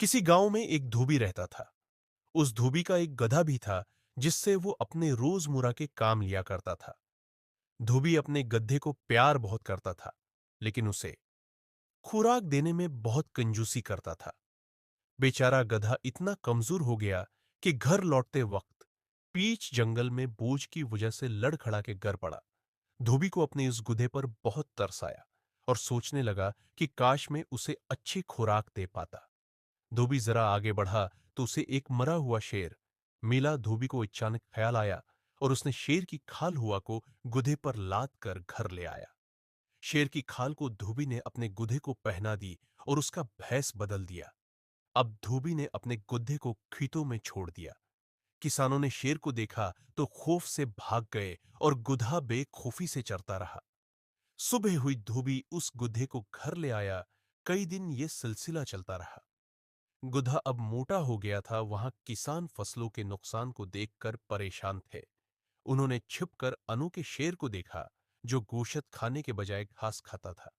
किसी गांव में एक धोबी रहता था। उस धोबी का एक गधा भी था, जिससे वो अपने रोजमर्रा के काम लिया करता था। धोबी अपने गधे को प्यार बहुत करता था, लेकिन उसे खुराक देने में बहुत कंजूसी करता था। बेचारा गधा इतना कमजोर हो गया कि घर लौटते वक्त पीच जंगल में बोझ की वजह से लड़खड़ा के गिर पड़ा। धोबी को अपने इस गधे पर बहुत तरस आया और सोचने लगा कि काश मैं उसे अच्छी खुराक दे पाता। धोबी जरा आगे बढ़ा तो उसे एक मरा हुआ शेर मिला। धोबी को अचानक ख्याल आया और उसने शेर की खाल हुआ को गुधे पर लाद कर घर ले आया। शेर की खाल को धोबी ने अपने गुधे को पहना दी और उसका भेष बदल दिया। अब धोबी ने अपने गुधे को खेतों में छोड़ दिया। किसानों ने शेर को देखा तो खौफ से भाग गए और गुधा बेखौफी से चरता रहा। सुबह हुई, धोबी उस गुधे को घर ले आया। कई दिन ये सिलसिला चलता रहा। गुधा अब मोटा हो गया था। वहां किसान फसलों के नुकसान को देखकर परेशान थे। उन्होंने छिपकर अनोखे शेर को देखा, जो गोशत खाने के बजाय घास खाता था।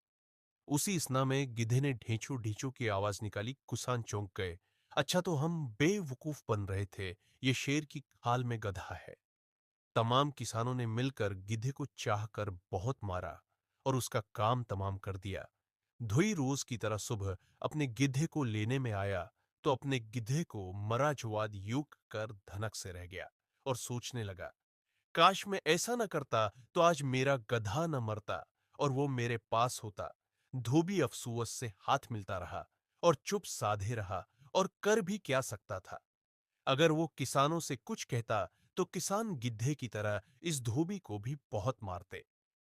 उसी स्ना में गिधे ने ढेंचू ढींचू की आवाज निकाली। किसान चौंक गए। अच्छा, तो हम बेवकूफ बन रहे थे। ये शेर की खाल में गधा है। तमाम किसानों ने मिलकर गिधे को चाहकर बहुत मारा और उसका काम तमाम कर दिया। धुई रोज की तरह सुबह अपने गिधे को लेने में आया तो अपने गिधे को मरा जुआद यूं कर धनक से रह गया और सोचने लगा, काश मैं ऐसा न करता तो आज मेरा गधा न मरता और वो मेरे पास होता। धोबी अफसोस से हाथ मिलता रहा और चुप साधे रहा। और कर भी क्या सकता था? अगर वो किसानों से कुछ कहता तो किसान गिद्धे की तरह इस धोबी को भी बहुत मारते।